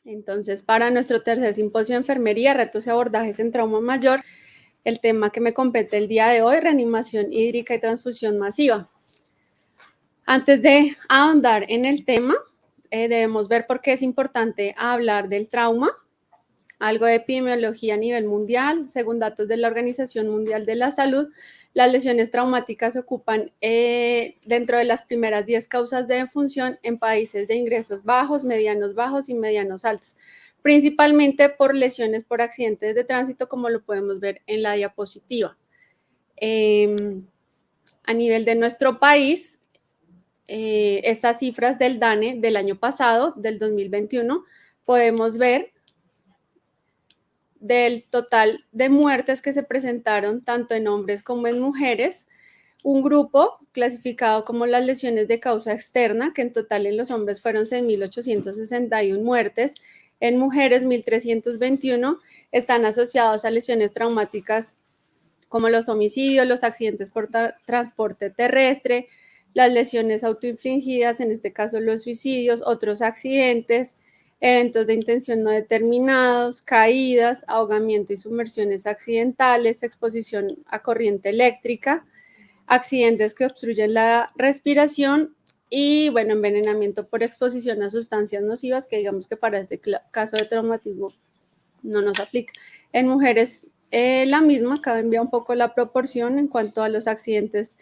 Entonces, para nuestro tercer simposio de enfermería, retos y abordajes en trauma mayor, el tema que me compete el día de hoy, reanimación hídrica y transfusión masiva. Antes de ahondar en el tema, debemos ver por qué es importante hablar del trauma, algo de epidemiología a nivel mundial. Según datos de la Organización Mundial de la Salud, las lesiones traumáticas ocupan dentro de las primeras 10 causas de defunción en países de ingresos bajos, medianos y medianos altos, principalmente por lesiones por accidentes de tránsito, como lo podemos ver en la diapositiva. A nivel de nuestro país, estas cifras del DANE del año pasado, del 2021, podemos ver del total de muertes que se presentaron tanto en hombres como en mujeres, un grupo clasificado como las lesiones de causa externa, que en total en los hombres fueron 6.861 muertes, en mujeres 1.321, están asociados a lesiones traumáticas como los homicidios, los accidentes por transporte terrestre, las lesiones autoinfligidas, en este caso los suicidios, otros accidentes, eventos de intención no determinados, caídas, ahogamiento y sumersiones accidentales, exposición a corriente eléctrica, accidentes que obstruyen la respiración y, bueno, envenenamiento por exposición a sustancias nocivas, que digamos que para este caso de traumatismo no nos aplica. En mujeres la misma, cambia un poco la proporción en cuanto a los accidentes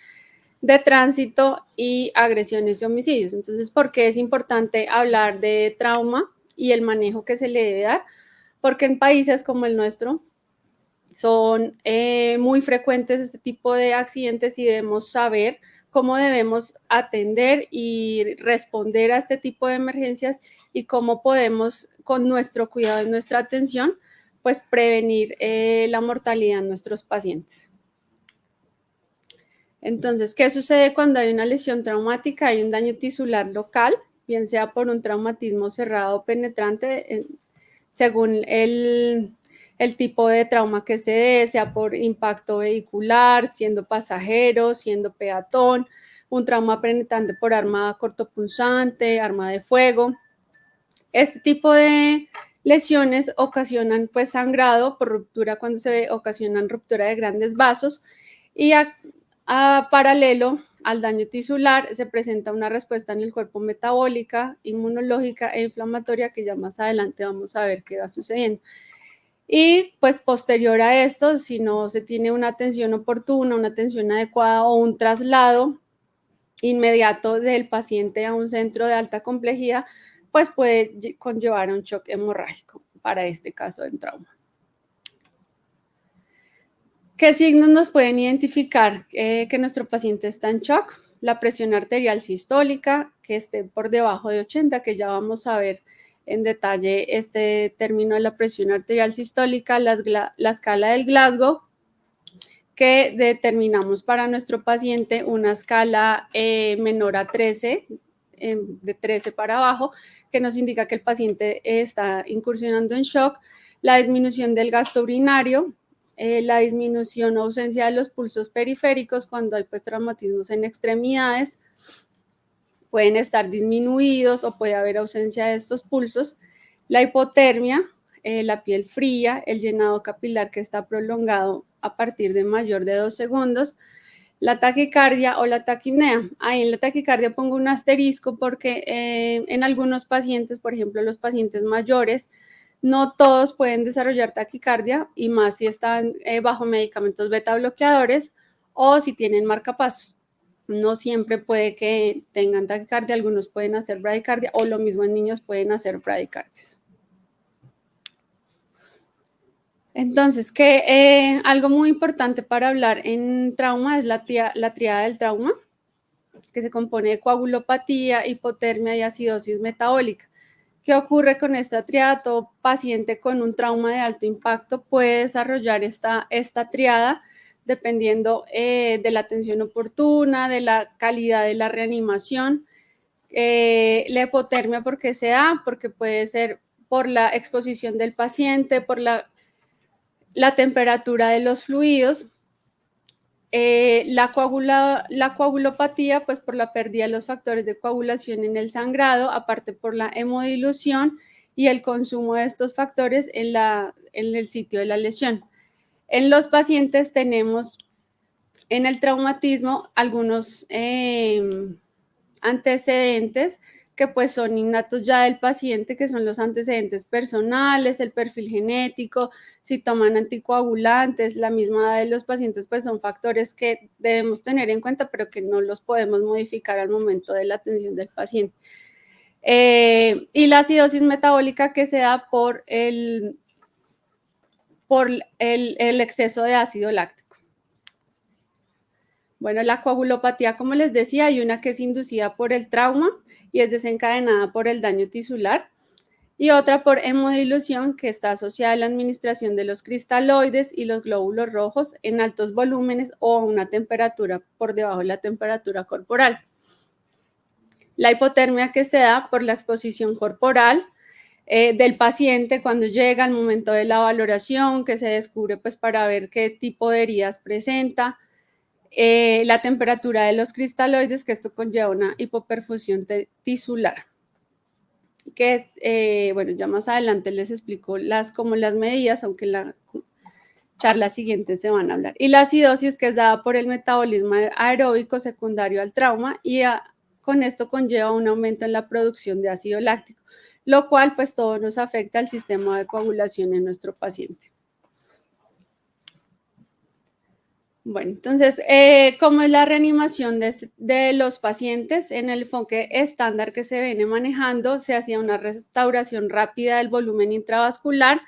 de tránsito y agresiones y homicidios. Entonces, ¿por qué es importante hablar de trauma y el manejo que se le debe dar? Porque en países como el nuestro son muy frecuentes este tipo de accidentes y debemos saber cómo debemos atender y responder a este tipo de emergencias y cómo podemos, con nuestro cuidado y nuestra atención, pues prevenir la mortalidad en nuestros pacientes. Entonces, ¿qué sucede cuando hay una lesión traumática? Hay un daño tisular local, bien sea por un traumatismo cerrado o penetrante, según el tipo de trauma que se dé, sea por impacto vehicular, siendo pasajero, siendo peatón, un trauma penetrante por arma cortopunzante, arma de fuego. Este tipo de lesiones ocasionan pues sangrado por ruptura, cuando se ocasionan ruptura de grandes vasos, y a paralelo al daño tisular se presenta una respuesta en el cuerpo metabólica, inmunológica e inflamatoria, que ya más adelante vamos a ver qué va sucediendo. Y pues posterior a esto, si no se tiene una atención oportuna, una atención adecuada o un traslado inmediato del paciente a un centro de alta complejidad, pues puede conllevar a un shock hemorrágico para este caso de trauma. ¿Qué signos nos pueden identificar que nuestro paciente está en shock? La presión arterial sistólica, que esté por debajo de 80, que ya vamos a ver en detalle este término de la presión arterial sistólica, la escala del Glasgow, que determinamos para nuestro paciente una escala menor a 13, de 13 para abajo, que nos indica que el paciente está incursionando en shock, la disminución del gasto urinario, la disminución o ausencia de los pulsos periféricos cuando hay pues traumatismos en extremidades, pueden estar disminuidos o puede haber ausencia de estos pulsos, la hipotermia, la piel fría, el llenado capilar que está prolongado a partir de mayor de 2 segundos, la taquicardia o la taquipnea. Ahí en la taquicardia pongo un asterisco porque en algunos pacientes, por ejemplo los pacientes mayores, no todos pueden desarrollar taquicardia, y más si están bajo medicamentos beta bloqueadores o si tienen marcapasos. No siempre puede que tengan taquicardia, algunos pueden hacer bradicardia, o lo mismo en niños pueden hacer bradicardias. Entonces, algo muy importante para hablar en trauma es la triada del trauma, que se compone de coagulopatía, hipotermia y acidosis metabólica. ¿Qué ocurre con esta triada? Todo paciente con un trauma de alto impacto puede desarrollar esta triada dependiendo de la atención oportuna, de la calidad de la reanimación. La hipotermia, ¿por qué se da? Porque puede ser por la exposición del paciente, por la temperatura de los fluidos. La coagulopatía, pues por la pérdida de los factores de coagulación en el sangrado, aparte por la hemodilución y el consumo de estos factores en el sitio de la lesión. En los pacientes tenemos en el traumatismo algunos antecedentes que pues son innatos ya del paciente, que son los antecedentes personales, el perfil genético, si toman anticoagulantes, la misma edad de los pacientes, pues son factores que debemos tener en cuenta, pero que no los podemos modificar al momento de la atención del paciente. Y la acidosis metabólica que se da por el exceso de ácido láctico. Bueno, la coagulopatía, como les decía, hay una que es inducida por el trauma y es desencadenada por el daño tisular, y otra por hemodilución, que está asociada a la administración de los cristaloides y los glóbulos rojos en altos volúmenes o a una temperatura por debajo de la temperatura corporal. La hipotermia, que se da por la exposición corporal del paciente cuando llega al momento de la valoración, que se descubre pues para ver qué tipo de heridas presenta. La temperatura de los cristaloides, que esto conlleva una hipoperfusión tisular, que es, bueno, ya más adelante les explico como las medidas, aunque en la charla siguiente se van a hablar. Y la acidosis, que es dada por el metabolismo aeróbico secundario al trauma, y con esto conlleva un aumento en la producción de ácido láctico, lo cual pues todo nos afecta al sistema de coagulación en nuestro paciente. Bueno, entonces, ¿cómo es la reanimación de los pacientes? En el enfoque estándar que se viene manejando, se hacía una restauración rápida del volumen intravascular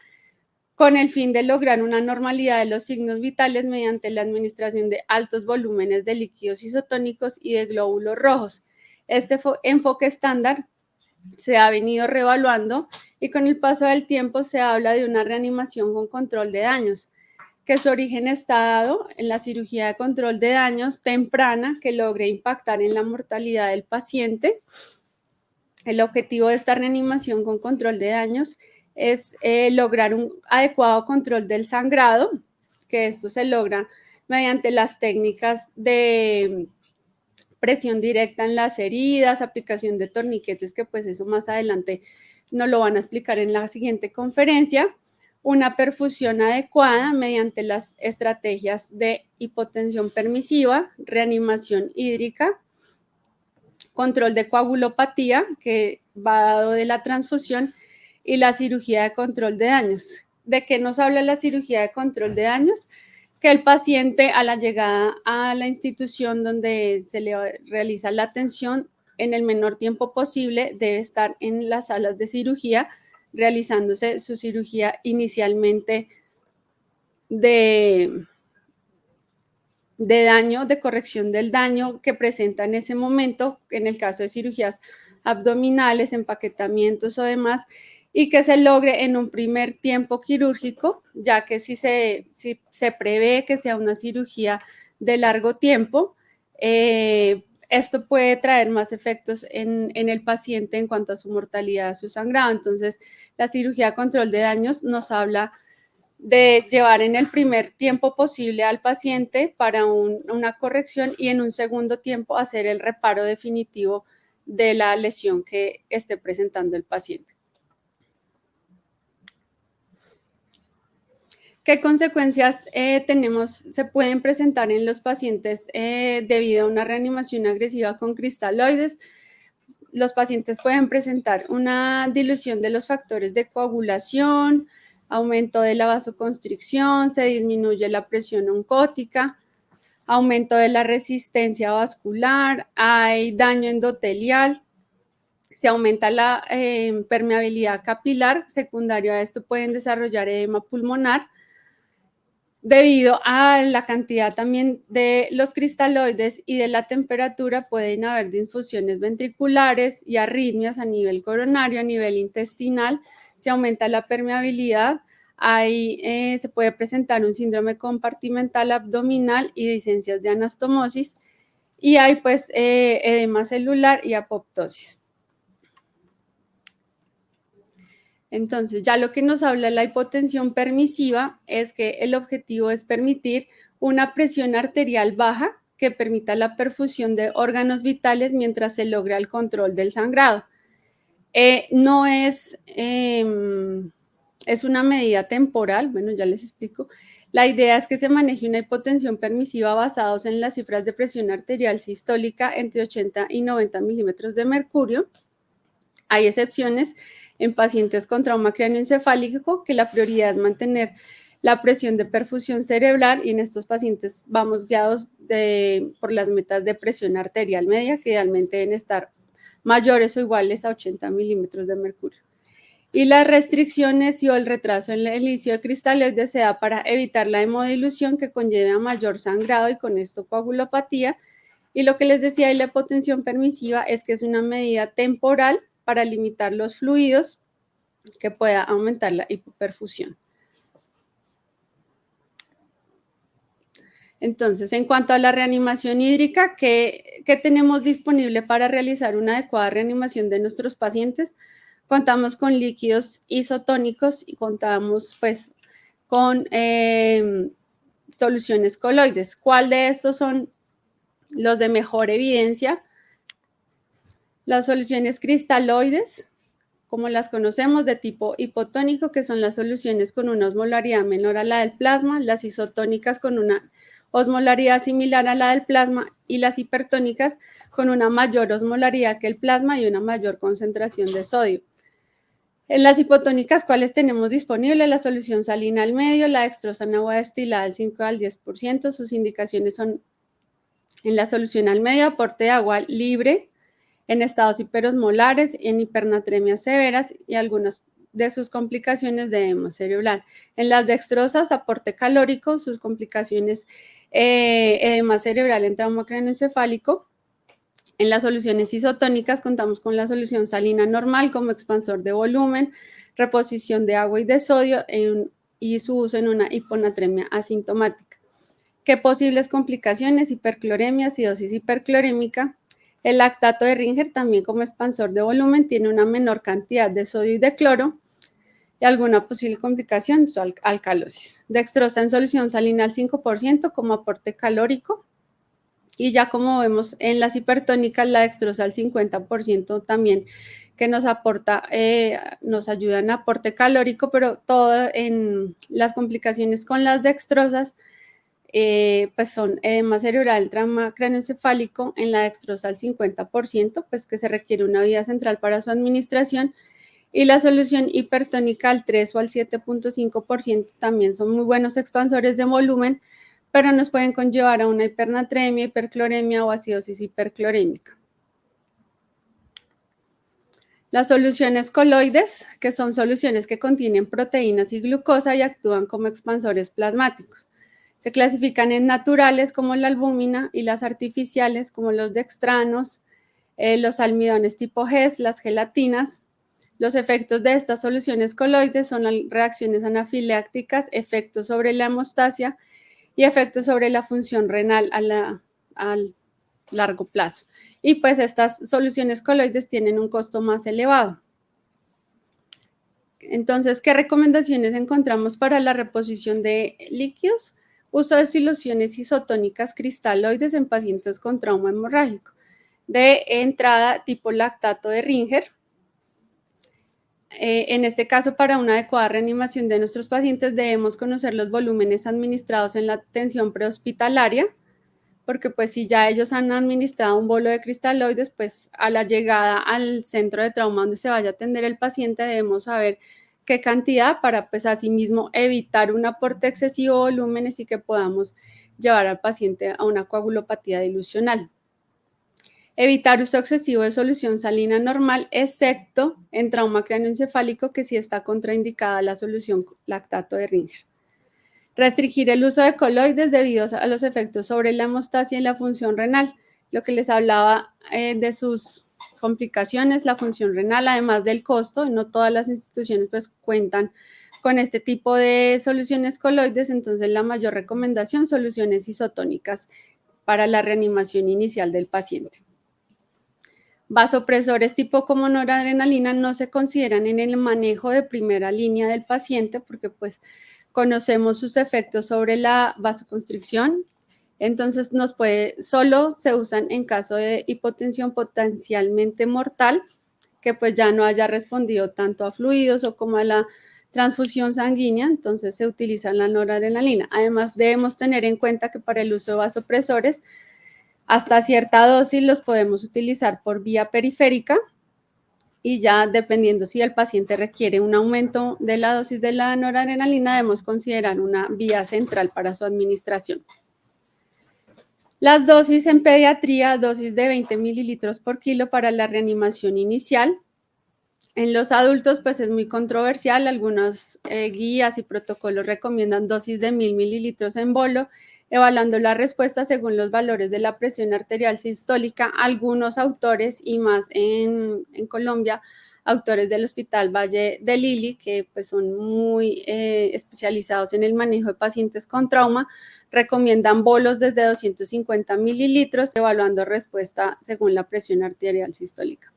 con el fin de lograr una normalidad de los signos vitales mediante la administración de altos volúmenes de líquidos isotónicos y de glóbulos rojos. Este enfoque estándar se ha venido reevaluando y con el paso del tiempo se habla de una reanimación con control de daños, que su origen está dado en la cirugía de control de daños temprana que logre impactar en la mortalidad del paciente. El objetivo de esta reanimación con control de daños es lograr un adecuado control del sangrado, que esto se logra mediante las técnicas de presión directa en las heridas, aplicación de torniquetes, que pues eso más adelante nos lo van a explicar en la siguiente conferencia. Una perfusión adecuada mediante las estrategias de hipotensión permisiva, reanimación hídrica, control de coagulopatía, que va dado de la transfusión, y la cirugía de control de daños. ¿De qué nos habla la cirugía de control de daños? Que el paciente a la llegada a la institución donde se le realiza la atención en el menor tiempo posible debe estar en las salas de cirugía realizándose su cirugía inicialmente de daño, de corrección del daño que presenta en ese momento, en el caso de cirugías abdominales, empaquetamientos o demás, y que se logre en un primer tiempo quirúrgico, ya que si se prevé que sea una cirugía de largo tiempo, esto puede traer más efectos en el paciente en cuanto a su mortalidad, su sangrado. Entonces, la cirugía control de daños nos habla de llevar en el primer tiempo posible al paciente para una corrección y en un segundo tiempo hacer el reparo definitivo de la lesión que esté presentando el paciente. ¿Qué consecuencias se pueden presentar en los pacientes debido a una reanimación agresiva con cristaloides? Los pacientes pueden presentar una dilución de los factores de coagulación, aumento de la vasoconstricción, se disminuye la presión oncótica, aumento de la resistencia vascular, hay daño endotelial, se aumenta la permeabilidad capilar, secundario a esto pueden desarrollar edema pulmonar, debido a la cantidad también de los cristaloides y de la temperatura pueden haber disfunciones ventriculares y arritmias a nivel coronario, a nivel intestinal, se aumenta la permeabilidad, se puede presentar un síndrome compartimental abdominal y licencias de anastomosis y hay pues edema celular y apoptosis. Entonces, ya lo que nos habla la hipotensión permisiva es que el objetivo es permitir una presión arterial baja que permita la perfusión de órganos vitales mientras se logra el control del sangrado. No es, es una medida temporal, bueno, ya les explico. La idea es que se maneje una hipotensión permisiva basados en las cifras de presión arterial sistólica entre 80 y 90 milímetros de mercurio. Hay excepciones en pacientes con trauma cráneoencefálico, que la prioridad es mantener la presión de perfusión cerebral, y en estos pacientes vamos guiados por las metas de presión arterial media, que idealmente deben estar mayores o iguales a 80 milímetros de mercurio. Y las restricciones y o el retraso en el inicio de cristaloides se da para evitar la hemodilución, que conlleve a mayor sangrado y con esto coagulopatía. Y lo que les decía, y la hipotensión permisiva es que es una medida temporal para limitar los fluidos que pueda aumentar la hipoperfusión. Entonces, en cuanto a la reanimación hídrica, ¿qué tenemos disponible para realizar una adecuada reanimación de nuestros pacientes? Contamos con líquidos isotónicos y contamos pues con soluciones coloides. ¿Cuál de estos son los de mejor evidencia? Las soluciones cristaloides, como las conocemos, de tipo hipotónico, que son las soluciones con una osmolaridad menor a la del plasma, las isotónicas con una osmolaridad similar a la del plasma, y las hipertónicas con una mayor osmolaridad que el plasma y una mayor concentración de sodio. En las hipotónicas, ¿cuáles tenemos disponibles? La solución salina al medio, la dextrosa en agua destilada al 5 al 10%. Sus indicaciones son: en la solución al medio, aporte de agua libre en estados hiperosmolares, en hipernatremias severas y algunas de sus complicaciones de edema cerebral. En las dextrosas, aporte calórico, sus complicaciones, edema cerebral en trauma craneoencefálico. En las soluciones isotónicas contamos con la solución salina normal como expansor de volumen, reposición de agua y de sodio y su uso en una hiponatremia asintomática. ¿Qué posibles complicaciones? Hipercloremia, acidosis hiperclorémica. El lactato de Ringer, también como expansor de volumen, tiene una menor cantidad de sodio y de cloro. Y alguna posible complicación, alcalosis. Dextrosa en solución salina al 5% como aporte calórico. Y ya como vemos en las hipertónicas, la dextrosa al 50% también, que nos aporta, nos ayuda en aporte calórico, pero todo en las complicaciones con las dextrosas, pues son edema cerebral, trauma craneoencefálico, en la dextrosa al 50%, pues que se requiere una vía central para su administración, y la solución hipertónica al 3 o al 7.5% también son muy buenos expansores de volumen, pero nos pueden conllevar a una hipernatremia, hipercloremia o acidosis hiperclorémica. Las soluciones coloides, que son soluciones que contienen proteínas y glucosa y actúan como expansores plasmáticos. Se clasifican en naturales como la albúmina y las artificiales como los dextranos, los almidones tipo GES, las gelatinas. Los efectos de estas soluciones coloides son reacciones anafilácticas, efectos sobre la hemostasia y efectos sobre la función renal al largo plazo. Y pues estas soluciones coloides tienen un costo más elevado. Entonces, ¿qué recomendaciones encontramos para la reposición de líquidos? Uso de soluciones isotónicas cristaloides en pacientes con trauma hemorrágico. De entrada, tipo lactato de Ringer. En este caso, para una adecuada reanimación de nuestros pacientes, debemos conocer los volúmenes administrados en la atención prehospitalaria, porque pues si ya ellos han administrado un bolo de cristaloides, pues a la llegada al centro de trauma donde se vaya a atender el paciente, debemos saber qué cantidad para pues asimismo evitar un aporte excesivo de volúmenes y que podamos llevar al paciente a una coagulopatía dilucional. Evitar uso excesivo de solución salina normal, excepto en trauma craneoencefálico, que sí está contraindicada la solución lactato de Ringer. Restringir el uso de coloides debido a los efectos sobre la hemostasia y la función renal. Lo que les hablaba de sus complicaciones, la función renal, además del costo, no todas las instituciones pues cuentan con este tipo de soluciones coloides, entonces la mayor recomendación, soluciones isotónicas para la reanimación inicial del paciente. Vasopresores tipo como noradrenalina no se consideran en el manejo de primera línea del paciente porque pues conocemos sus efectos sobre la vasoconstricción, entonces solo se usan en caso de hipotensión potencialmente mortal que pues ya no haya respondido tanto a fluidos o como a la transfusión sanguínea, entonces se utiliza la noradrenalina. Además, debemos tener en cuenta que para el uso de vasopresores, hasta cierta dosis los podemos utilizar por vía periférica y ya dependiendo si el paciente requiere un aumento de la dosis de la noradrenalina, debemos considerar una vía central para su administración. Las dosis en pediatría, dosis de 20 mililitros por kilo para la reanimación inicial. En los adultos, pues es muy controversial. Algunas guías y protocolos recomiendan dosis de 1000 mililitros en bolo, evaluando la respuesta según los valores de la presión arterial sistólica. Algunos autores, y más en Colombia, autores del Hospital Valle de Lili, que pues son muy especializados en el manejo de pacientes con trauma, recomiendan bolos desde 250 mililitros, evaluando respuesta según la presión arterial sistólica.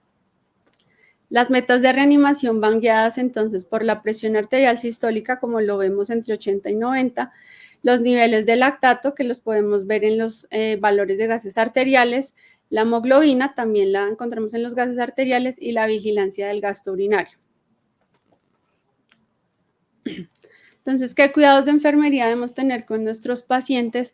Las metas de reanimación van guiadas entonces por la presión arterial sistólica, como lo vemos entre 80 y 90, los niveles de lactato, que los podemos ver en los valores de gases arteriales, la hemoglobina también la encontramos en los gases arteriales y la vigilancia del gasto urinario. Entonces, ¿qué cuidados de enfermería debemos tener con nuestros pacientes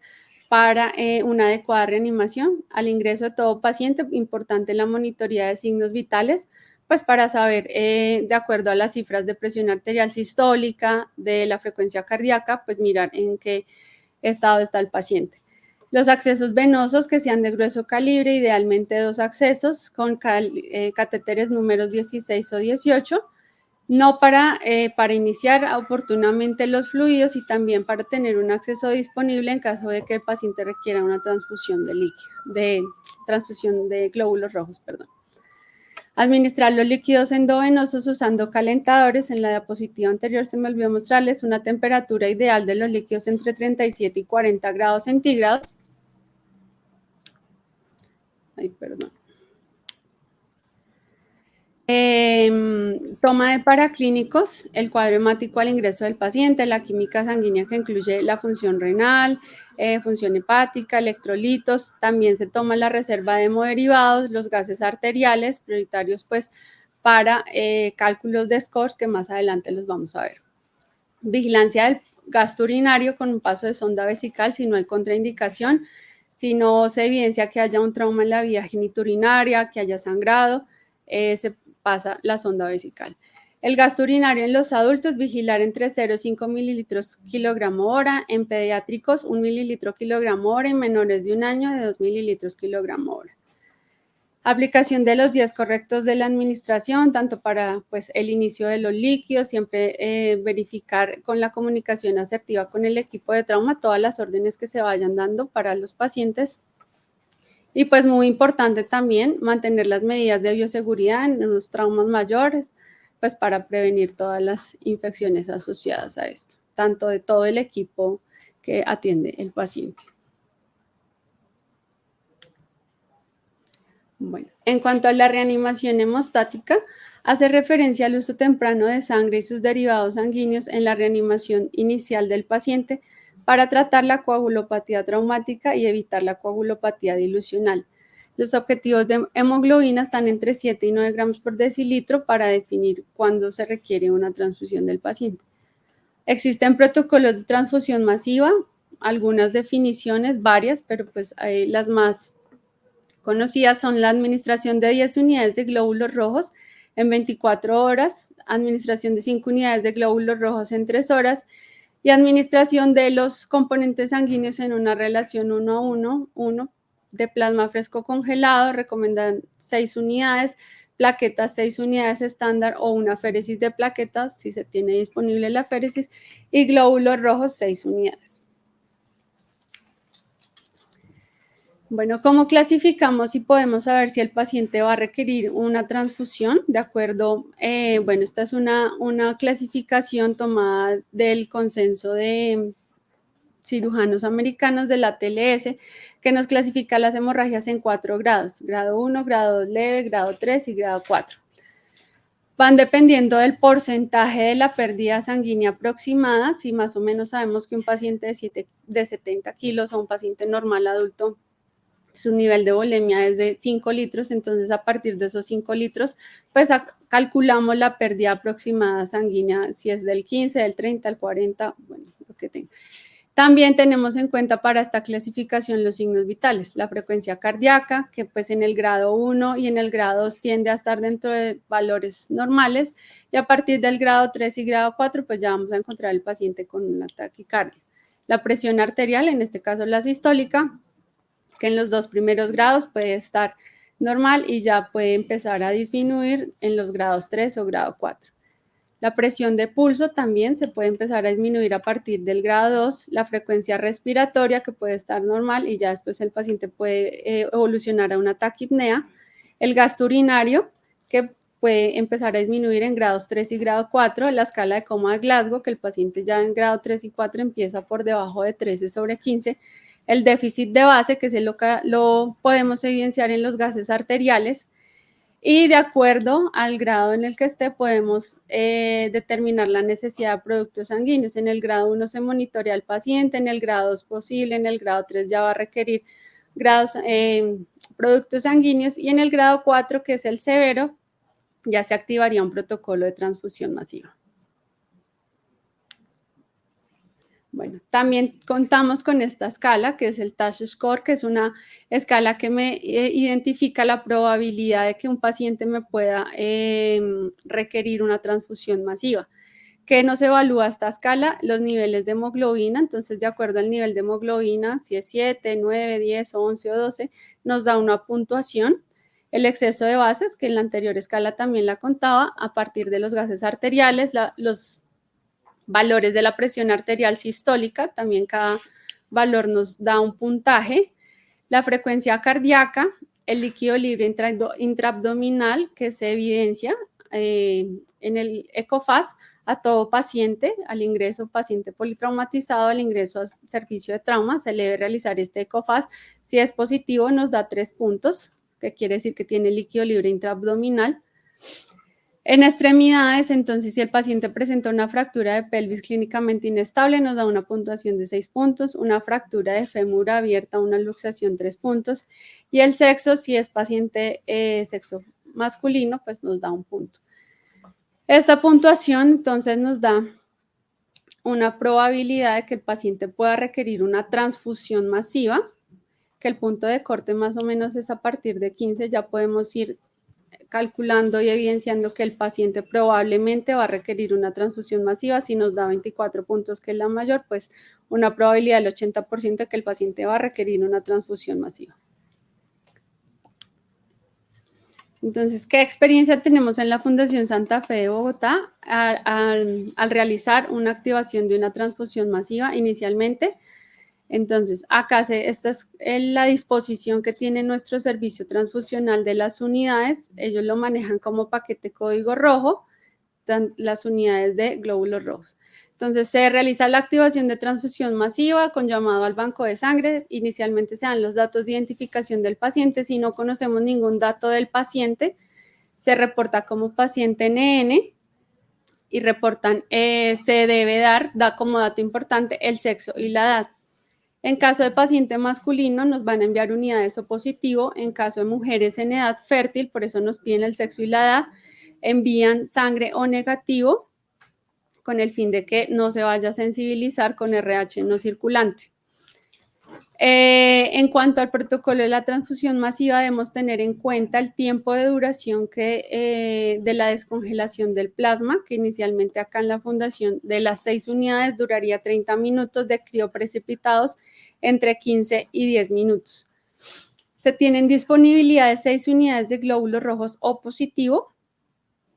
para una adecuada reanimación? Al ingreso de todo paciente, importante la monitoría de signos vitales, pues para saber, de acuerdo a las cifras de presión arterial sistólica, de la frecuencia cardíaca, pues mirar en qué estado está el paciente. Los accesos venosos que sean de grueso calibre, idealmente 2 accesos con catéteres números 16 o 18, no para iniciar oportunamente los fluidos y también para tener un acceso disponible en caso de que el paciente requiera una transfusión de líquidos, transfusión de glóbulos rojos, perdón. Administrar los líquidos endovenosos usando calentadores. En la diapositiva anterior se me olvidó mostrarles una temperatura ideal de los líquidos entre 37 y 40 grados centígrados. Ay, perdón. Toma de paraclínicos, el cuadro hemático al ingreso del paciente, la química sanguínea que incluye la función renal, función hepática, electrolitos. También se toma la reserva de hemoderivados, los gases arteriales prioritarios pues para cálculos de scores que más adelante los vamos a ver. Vigilancia del gasto urinario con un paso de sonda vesical si no hay contraindicación, si no se evidencia que haya un trauma en la vía genitourinaria, que haya sangrado, se pasa la sonda vesical. El gasto urinario en los adultos, vigilar entre 0 y 5 mililitros kilogramo hora, en pediátricos 1 mililitro kilogramo hora, en menores de 1 año de 2 mililitros kilogramo hora. Aplicación de los días correctos de la administración, tanto para pues, el inicio de los líquidos, siempre verificar con la comunicación asertiva con el equipo de trauma todas las órdenes que se vayan dando para los pacientes. Y pues muy importante también mantener las medidas de bioseguridad en los traumas mayores, pues para prevenir todas las infecciones asociadas a esto, tanto de todo el equipo que atiende el paciente. Bueno, en cuanto a la reanimación hemostática, hace referencia al uso temprano de sangre y sus derivados sanguíneos en la reanimación inicial del paciente para tratar la coagulopatía traumática y evitar la coagulopatía dilucional. Los objetivos de hemoglobina están entre 7 y 9 gramos por decilitro para definir cuándo se requiere una transfusión del paciente. Existen protocolos de transfusión masiva, algunas definiciones, varias, pero pues las más conocidas son la administración de 10 unidades de glóbulos rojos en 24 horas, administración de 5 unidades de glóbulos rojos en 3 horas y administración de los componentes sanguíneos en una relación 1:1 de plasma fresco congelado, recomiendan 6 unidades, plaquetas 6 unidades estándar o una féresis de plaquetas si se tiene disponible la féresis y glóbulos rojos 6 unidades. Bueno, ¿cómo clasificamos y podemos saber si el paciente va a requerir una transfusión? De acuerdo, bueno, esta es una clasificación tomada del consenso de cirujanos americanos de la TLS, que nos clasifica las hemorragias en 4 grados, grado 1, grado 2 leve, grado 3 y grado 4. Van dependiendo del porcentaje de la pérdida sanguínea aproximada, si más o menos sabemos que un paciente de 70 kilos o un paciente normal adulto su nivel de volemia es de 5 litros, entonces a partir de esos 5 litros, pues calculamos la pérdida aproximada sanguínea, si es del 15, del 30, del 40, bueno, lo que tenga. También tenemos en cuenta para esta clasificación los signos vitales, la frecuencia cardíaca, que pues en el grado 1 y en el grado 2 tiende a estar dentro de valores normales, y a partir del grado 3 y grado 4 pues ya vamos a encontrar el paciente con una taquicardia. La presión arterial, en este caso la sistólica, que en los 2 primeros grados puede estar normal y ya puede empezar a disminuir en los grados 3 o grado 4. La presión de pulso también se puede empezar a disminuir a partir del grado 2, la frecuencia respiratoria que puede estar normal y ya después el paciente puede evolucionar a una taquipnea, el gasto urinario que puede empezar a disminuir en grados 3 y grado 4, la escala de coma de Glasgow, que el paciente ya en grado 3 y 4 empieza por debajo de 13/15, el déficit de base, que lo podemos evidenciar en los gases arteriales, y de acuerdo al grado en el que esté podemos determinar la necesidad de productos sanguíneos. En el grado 1 se monitorea al paciente, en el grado 2 posible, en el grado 3 ya va a requerir productos sanguíneos y en el grado 4, que es el severo, ya se activaría un protocolo de transfusión masiva. Bueno, también contamos con esta escala, que es el TASH Score, que es una escala que me identifica la probabilidad de que un paciente me pueda requerir una transfusión masiva. ¿Qué nos evalúa esta escala? Los niveles de hemoglobina. Entonces, de acuerdo al nivel de hemoglobina, si es 7, 9, 10, 11 o 12, nos da una puntuación. El exceso de bases, que en la anterior escala también la contaba, a partir de los gases arteriales, los valores de la presión arterial sistólica, también cada valor nos da un puntaje, la frecuencia cardíaca, el líquido libre intraabdominal que se evidencia en el ECOFAS a todo paciente, al ingreso paciente politraumatizado, al ingreso a servicio de trauma, se le debe realizar este ECOFAS. Si es positivo nos da 3 puntos, que quiere decir que tiene líquido libre intraabdominal. En extremidades, entonces, si el paciente presenta una fractura de pelvis clínicamente inestable, nos da una puntuación de 6 puntos, una fractura de fémur abierta, una luxación 3 puntos, y el sexo, si es paciente sexo masculino, pues nos da 1 punto. Esta puntuación, entonces, nos da una probabilidad de que el paciente pueda requerir una transfusión masiva, que el punto de corte más o menos es a partir de 15, ya podemos ir calculando y evidenciando que el paciente probablemente va a requerir una transfusión masiva. Si nos da 24 puntos, que es la mayor, pues una probabilidad del 80% de que el paciente va a requerir una transfusión masiva. Entonces, ¿qué experiencia tenemos en la Fundación Santa Fe de Bogotá al realizar una activación de una transfusión masiva inicialmente? Entonces, acá esta es la disposición que tiene nuestro servicio transfusional de las unidades. Ellos lo manejan como paquete código rojo, las unidades de glóbulos rojos. Entonces, se realiza la activación de transfusión masiva con llamado al banco de sangre. Inicialmente se dan los datos de identificación del paciente. Si no conocemos ningún dato del paciente, se reporta como paciente NN y reportan, se debe da como dato importante el sexo y la edad. En caso de paciente masculino, nos van a enviar unidades O positivo. En caso de mujeres en edad fértil, por eso nos piden el sexo y la edad, envían sangre O negativo con el fin de que no se vaya a sensibilizar con RH no circulante. En cuanto al protocolo de la transfusión masiva, debemos tener en cuenta el tiempo de duración de la descongelación del plasma, que inicialmente acá en la fundación de las 6 unidades duraría 30 minutos, de crioprecipitados entre 15 y 10 minutos. Se tienen disponibilidad de 6 unidades de glóbulos rojos O positivo,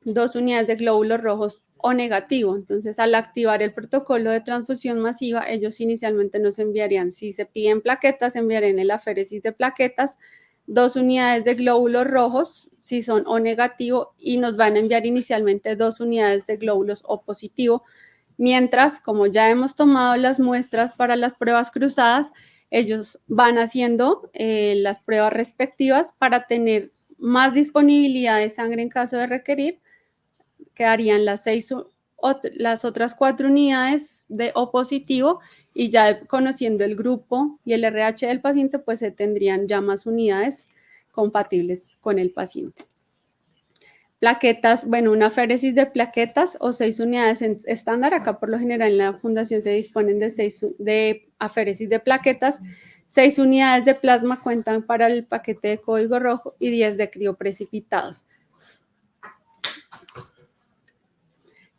2 unidades de glóbulos rojos O negativo. Entonces, al activar el protocolo de transfusión masiva, ellos inicialmente nos enviarían, si se piden plaquetas, enviarían el aféresis de plaquetas, 2 unidades de glóbulos rojos, si son O negativo, y nos van a enviar inicialmente 2 unidades de glóbulos O positivo, mientras, como ya hemos tomado las muestras para las pruebas cruzadas, ellos van haciendo las pruebas respectivas para tener más disponibilidad de sangre en caso de requerir. Quedarían las otras 4 unidades de O positivo y ya conociendo el grupo y el RH del paciente, pues se tendrían ya más unidades compatibles con el paciente. Plaquetas, bueno, una aféresis de plaquetas o 6 unidades estándar. Acá por lo general en la fundación se disponen de 6 de aféresis de plaquetas. 6 unidades de plasma cuentan para el paquete de código rojo y 10 de crioprecipitados.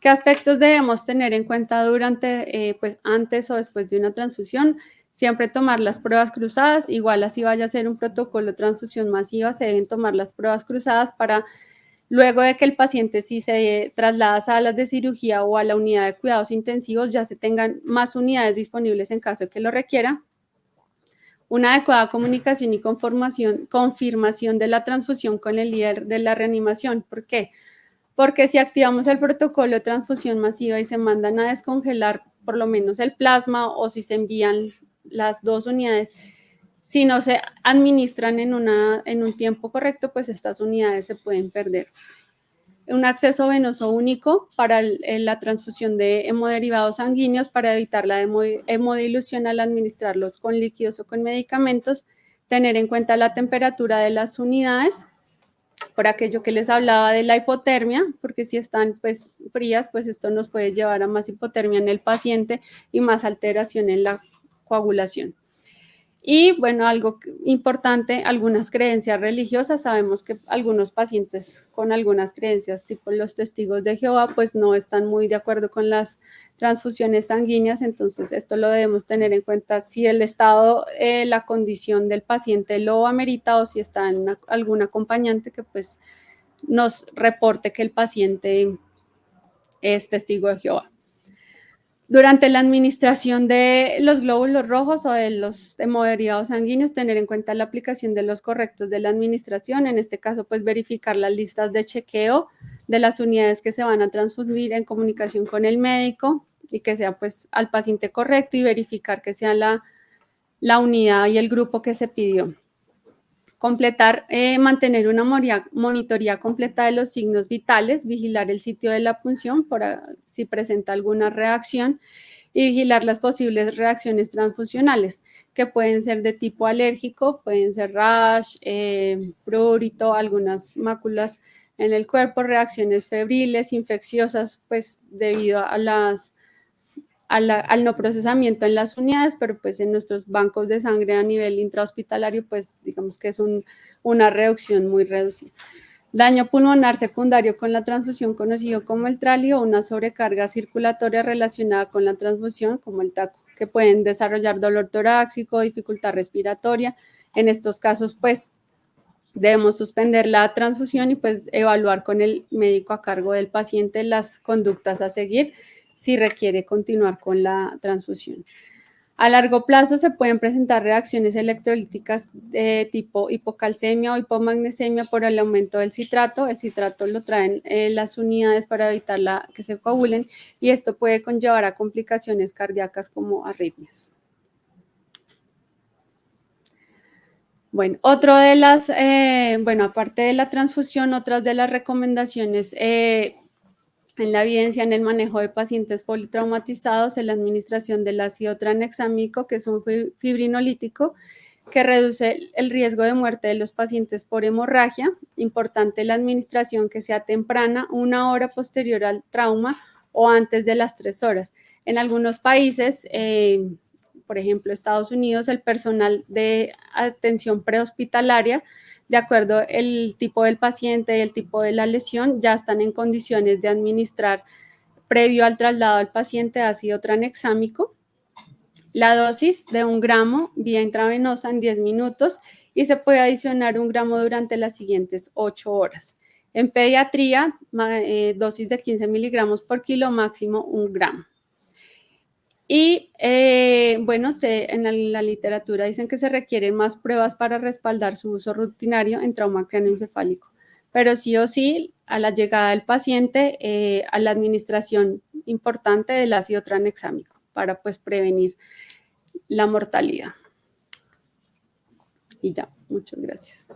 ¿Qué aspectos debemos tener en cuenta durante, pues antes o después de una transfusión? Siempre tomar las pruebas cruzadas, igual así vaya a ser un protocolo de transfusión masiva, se deben tomar las pruebas cruzadas para luego de que el paciente sí se traslada a salas de cirugía o a la unidad de cuidados intensivos, ya se tengan más unidades disponibles en caso de que lo requiera. Una adecuada comunicación y confirmación de la transfusión con el líder de la reanimación. ¿Por qué? Porque si activamos el protocolo de transfusión masiva y se mandan a descongelar por lo menos el plasma o si se envían las 2 unidades, si no se administran en un tiempo correcto, pues estas unidades se pueden perder. Un acceso venoso único para la transfusión de hemoderivados sanguíneos para evitar la hemodilución al administrarlos con líquidos o con medicamentos, tener en cuenta la temperatura de las unidades, por aquello que les hablaba de la hipotermia, porque si están pues frías, pues esto nos puede llevar a más hipotermia en el paciente y más alteración en la coagulación. Y bueno, algo importante, algunas creencias religiosas. Sabemos que algunos pacientes con algunas creencias, tipo los testigos de Jehová, pues no están muy de acuerdo con las transfusiones sanguíneas. Entonces, esto lo debemos tener en cuenta si el estado, la condición del paciente lo amerita o si está en algún acompañante que pues nos reporte que el paciente es testigo de Jehová. Durante la administración de los glóbulos rojos o de los hemoderivados sanguíneos, tener en cuenta la aplicación de los correctos de la administración. En este caso, pues verificar las listas de chequeo de las unidades que se van a transfundir en comunicación con el médico y que sea pues al paciente correcto y verificar que sea la unidad y el grupo que se pidió. Completar, mantener una monitoría completa de los signos vitales, vigilar el sitio de la punción por si presenta alguna reacción y vigilar las posibles reacciones transfusionales, que pueden ser de tipo alérgico, pueden ser rash, prurito, algunas máculas en el cuerpo, reacciones febriles, infecciosas, pues debido a al no procesamiento en las unidades, pero pues en nuestros bancos de sangre a nivel intrahospitalario, pues digamos que es una reducción muy reducida. Daño pulmonar secundario con la transfusión, conocido como el trali, o una sobrecarga circulatoria relacionada con la transfusión, como el TACO, que pueden desarrollar dolor torácico, dificultad respiratoria. En estos casos, pues debemos suspender la transfusión y pues evaluar con el médico a cargo del paciente las conductas a seguir si requiere continuar con la transfusión. A largo plazo se pueden presentar reacciones electrolíticas de tipo hipocalcemia o hipomagnesemia por el aumento del citrato. El citrato lo traen las unidades para evitar que se coagulen y esto puede conllevar a complicaciones cardíacas como arritmias. Bueno, aparte de la transfusión, otras de las recomendaciones en la evidencia en el manejo de pacientes politraumatizados es la administración del ácido tranexámico, que es un fibrinolítico que reduce el riesgo de muerte de los pacientes por hemorragia. Importante la administración que sea temprana, 1 hora posterior al trauma o antes de las 3 horas. En algunos países, por ejemplo, Estados Unidos, el personal de atención prehospitalaria, de acuerdo al tipo del paciente y el tipo de la lesión, ya están en condiciones de administrar previo al traslado al paciente ácido tranexámico. La dosis de 1 gramo vía intravenosa en 10 minutos y se puede adicionar 1 gramo durante las siguientes 8 horas. En pediatría, dosis de 15 miligramos por kilo, máximo 1 gramo. Y en la literatura dicen que se requieren más pruebas para respaldar su uso rutinario en trauma craneoencefálico, pero sí o sí, a la llegada del paciente, a la administración importante del ácido tranexámico para pues prevenir la mortalidad. Y ya, muchas gracias.